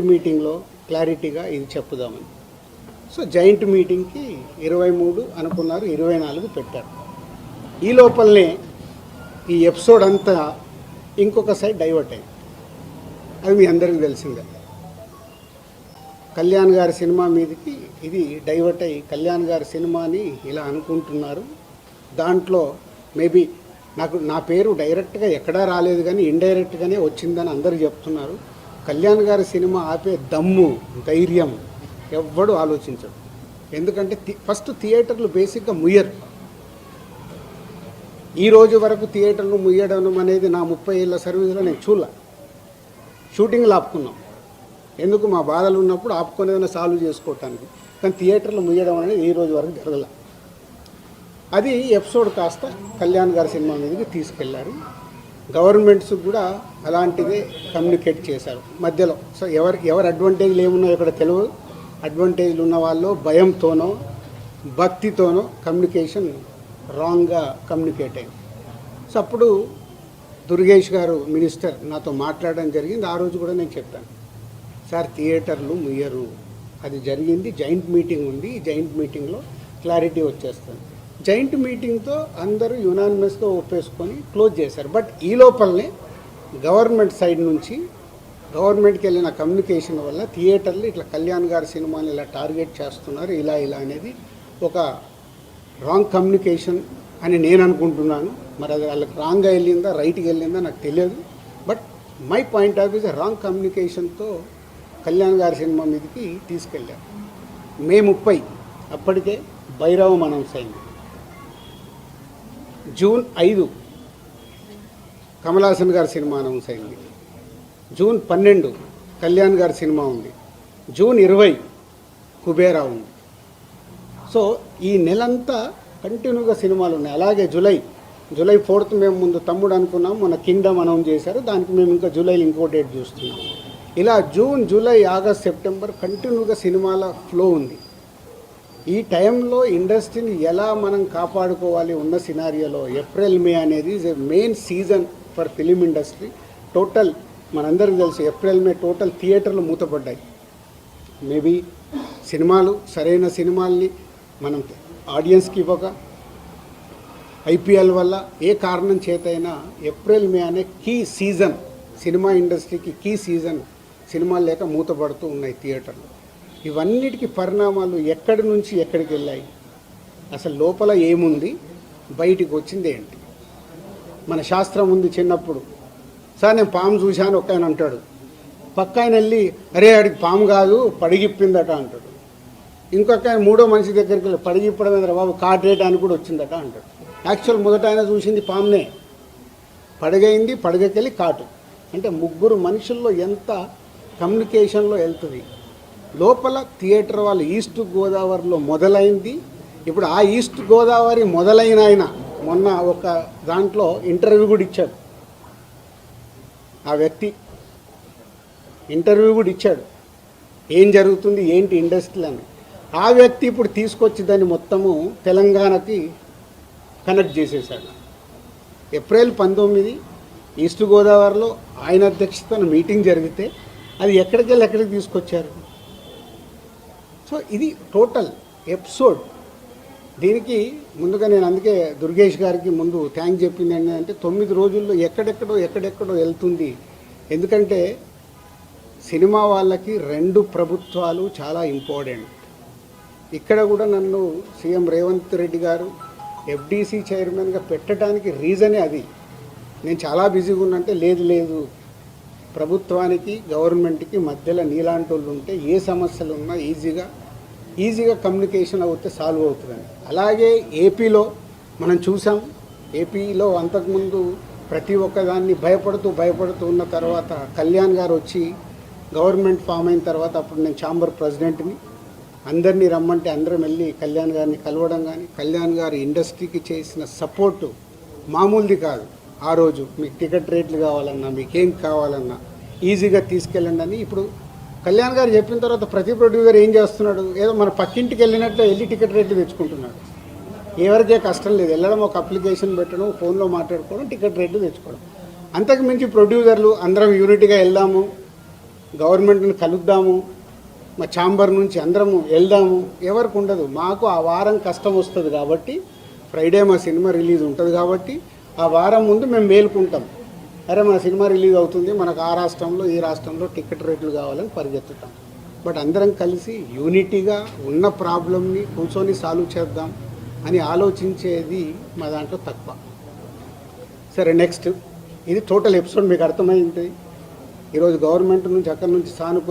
మీటింగ్లో క్లారిటీగా ఇది చెప్పుదామని. సో జాయింట్ మీటింగ్కి 23 అనుకున్నారు, 24 పెట్టారు. ఈ లోపలనే ఈ ఎపిసోడ్ అంతా ఇంకొక సైడ్ డైవర్ట్ అయింది. అది మీ అందరికీ తెలిసిందే. కళ్యాణ్ గారి సినిమా మీదకి ఇది డైవర్ట్ అయ్యి కళ్యాణ్ గారి సినిమాని ఇలా అనుకుంటున్నారు. దాంట్లో మేబీ నా పేరు డైరెక్ట్గా ఎక్కడా రాలేదు కానీ ఇండైరెక్ట్గానే వచ్చిందని అందరూ చెప్తున్నారు. కళ్యాణ్ గారి సినిమా ఆపే దమ్ము, ధైర్యం ఎవ్వడు ఆలోచించడు. ఎందుకంటే ఫస్ట్ థియేటర్లు బేసిక్గా ముయ్యరు. ఈ రోజు వరకు థియేటర్లు ముయ్యడం అనేది నా 30 ఏళ్ళ సర్వీస్లో నేను షూటింగ్లు ఆపుకున్నాం. ఎందుకు మా బాధలు ఉన్నప్పుడు ఆపుకునేదైనా సాల్వ్ చేసుకోవటానికి. కానీ థియేటర్లు ముయ్యడం అనేది ఈ రోజు వరకు జరగల. అది ఎపిసోడ్ కాస్త కళ్యాణ్ గారి సినిమా మీదకి తీసుకెళ్లారు. గవర్నమెంట్స్ కూడా అలాంటిదే కమ్యూనికేట్ చేశారు మధ్యలో. సో ఎవరు అడ్వాంటేజ్లు ఏమున్నాయో ఇక్కడ తెలియదు. అడ్వాంటేజ్లు ఉన్న వాళ్ళు భయంతోనో భక్తితోనో కమ్యూనికేషన్ రాంగ్గా కమ్యూనికేట్ అయింది. సో అప్పుడు దుర్గేష్ గారు మినిస్టర్ నాతో మాట్లాడడం జరిగింది. ఆ రోజు కూడా నేను చెప్పాను, సార్ థియేటర్లు ముయ్యరు, అది జరిగింది. జాయింట్ మీటింగ్ ఉంది, ఈ జాయింట్ మీటింగ్లో క్లారిటీ వచ్చేస్తుంది. జాయింట్ మీటింగ్తో అందరూ యునానిమస్గా ఒప్పేసుకొని క్లోజ్ చేశారు. బట్ ఈ లోపలనే గవర్నమెంట్ సైడ్ నుంచి గవర్నమెంట్కి వెళ్ళిన కమ్యూనికేషన్ వల్ల థియేటర్లు ఇట్లా కళ్యాణ్ గారి సినిమాని ఇలా టార్గెట్ చేస్తున్నారు, ఇలా అనేది ఒక రాంగ్ కమ్యూనికేషన్ అని నేను అనుకుంటున్నాను. మరి అది వాళ్ళకి రాంగ్గా వెళ్ళిందా రైట్గా వెళ్ళిందా నాకు తెలియదు. But my point of views wrong కమ్యూనికేషన్తో కళ్యాణ్ గారి సినిమా మీదకి తీసుకెళ్ళారు. మే 30 అప్పటికే భైరవం అనౌన్స్ అయింది. జూన్ 5 కమల్ హాసన్ గారి సినిమా అనౌన్స్ అయింది. జూన్ 12 కళ్యాణ్ గారి సినిమా ఉంది. జూన్ 20 కుబేరా ఉంది. సో ఈ నెలంతా కంటిన్యూగా సినిమాలు ఉన్నాయి. అలాగే జూలై 4th మేము ముందు తమ్ముడు అనుకున్నాం, మన కింగ్డమ్ అనౌన్స్ చేశారు. దానికి మేము ఇంకా జూలైలో ఇంకో డేట్ చూస్తున్నాం. ఇలా జూన్, జూలై, ఆగస్ట్, సెప్టెంబర్ కంటిన్యూగా సినిమాల ఫ్లో ఉంది. ఈ టైంలో ఇండస్ట్రీని ఎలా మనం కాపాడుకోవాలి ఉన్న సినారియోలో ఏప్రిల్ మే అనేది is a main season for film industry. Total మనందరికీ తెలుసు ఏప్రిల్ మే టోటల్ థియేటర్లు మూతపడ్డాయి. మేబీ సినిమాలు సరైన సినిమాల్ని మనం ఆడియన్స్కి ఇవ్వక, ఐపీఎల్ వల్ల ఏ కారణం చేతైనా ఏప్రిల్ మే అనే కీ సీజన్, సినిమా ఇండస్ట్రీకి కీ సీజన్, సినిమాలు లేక మూతపడుతూ ఉన్నాయి థియేటర్లు. ఇవన్నిటికీ పరిణామాలు ఎక్కడి నుంచి ఎక్కడికి వెళ్ళాయి, అసలు లోపల ఏముంది, బయటికి వచ్చింది ఏంటి? మన శాస్త్రం ఉంది. చిన్నప్పుడు సార్ నేను పాము చూశాను ఒక ఆయన అంటాడు, పక్క ఆయన వెళ్ళి అరే ఆడికి పాము కాదు పడిగిప్పిందట అంటాడు. ఇంకొక ఆయన మూడో మనిషి దగ్గరికి వెళ్ళి పడిగిప్పడం మీద బాబు కాటేట అని కూడా వచ్చిందట అంటాడు. యాక్చువల్ మొదట ఆయన చూసింది పామునే, పడగైంది, పడగకెళ్ళి కాటు. అంటే ముగ్గురు మనుషుల్లో ఎంత కమ్యూనికేషన్లో వెళ్తుంది. లోపల థియేటర్ వాళ్ళు ఈస్ట్ గోదావరిలో మొదలైంది. ఇప్పుడు ఆ ఈస్ట్ గోదావరి మొదలైన ఆయన మొన్న ఒక దాంట్లో ఇంటర్వ్యూ కూడా ఇచ్చాడు. ఆ వ్యక్తి ఇంటర్వ్యూ కూడా ఇచ్చాడు, ఏం జరుగుతుంది ఏంటి ఇండస్ట్రీ అని. ఆ వ్యక్తి ఇప్పుడు తీసుకొచ్చి దాన్ని మొత్తము తెలంగాణకి కనెక్ట్ చేసేసాడు. ఏప్రిల్ 19 ఈస్ట్ గోదావరిలో ఆయన అధ్యక్షతన మీటింగ్ జరిగితే అది ఎక్కడికి తీసుకొచ్చారు. సో ఇది టోటల్ ఎపిసోడ్. దీనికి ముందుగా నేను అందుకే దుర్గేష్ గారికి ముందు థ్యాంక్ చెప్పింది ఏంటంటే 9 రోజుల్లో ఎక్కడెక్కడో వెళ్తుంది. ఎందుకంటే సినిమా వాళ్ళకి 2 ప్రభుత్వాలు చాలా ఇంపార్టెంట్. ఇక్కడ కూడా నన్ను సీఎం రేవంత్ రెడ్డి గారు ఎఫ్డీసీ చైర్మన్గా పెట్టడానికి రీజనే అది. నేను చాలా బిజీగా ఉన్నంటే లేదు ప్రభుత్వానికి గవర్నమెంట్కి మధ్యలో నీలాంటి వాళ్ళు ఉంటే ఏ సమస్యలు ఉన్నా ఈజీగా కమ్యూనికేషన్ అవుతే సాల్వ్ అవుతుందని. అలాగే ఏపీలో మనం చూసాం. ఏపీలో అంతకుముందు ప్రతి ఒక్కదాన్ని భయపడుతూ ఉన్న తర్వాత కళ్యాణ్ గారు వచ్చి గవర్నమెంట్ ఫామ్ అయిన తర్వాత అప్పుడు నేను ఛాంబర్ ప్రెసిడెంట్ని, అందరినీ రమ్మంటే అందరం వెళ్ళి కళ్యాణ్ గారిని కలవడం కానీ, కళ్యాణ్ గారి ఇండస్ట్రీకి చేసిన సపోర్టు మామూలుది కాదు. ఆ రోజు మీకు టికెట్ రేట్లు కావాలన్నా, మీకేం కావాలన్నా ఈజీగా తీసుకెళ్ళండి అని. ఇప్పుడు కళ్యాణ్ గారు చెప్పిన తర్వాత ప్రతి ప్రొడ్యూసర్ ఏం చేస్తున్నాడు, ఏదో మన పక్కింటికి వెళ్ళినట్టు వెళ్ళి టికెట్ రేట్లు తెచ్చుకుంటున్నాడు. ఎవరికే కష్టం లేదు, వెళ్ళడం, ఒక అప్లికేషన్ పెట్టడం, ఫోన్లో మాట్లాడుకోవడం, టికెట్ రేట్లు తెచ్చుకోవడం. అంతకు మించి ప్రొడ్యూసర్లు అందరం యూనిట్గా వెళ్దాము, గవర్నమెంట్ని కలుద్దాము, మా ఛాంబర్ నుంచి అందరము వెళ్దాము, ఎవరికి ఉండదు. మాకు ఆ వారం కష్టం వస్తుంది కాబట్టి, ఫ్రైడే మా సినిమా రిలీజ్ ఉంటుంది కాబట్టి ఆ వారం ముందు మేము మేలుకుంటాం. అరే మన సినిమా రిలీజ్ అవుతుంది, మనకు ఆ రాష్ట్రంలో ఈ రాష్ట్రంలో టికెట్ రేట్లు కావాలని పరిగెత్తుతాం. బట్ అందరం కలిసి యూనిటీగా ఉన్న ప్రాబ్లమ్ని కూర్చొని సాల్వ్ చేద్దాం అని ఆలోచించేది మా దాంట్లో తక్కువ. సరే, నెక్స్ట్ ఇది టోటల్ ఎపిసోడ్ మీకు అర్థమైంది. ఈరోజు గవర్నమెంట్ నుంచి అక్కడి నుంచి సానుకూల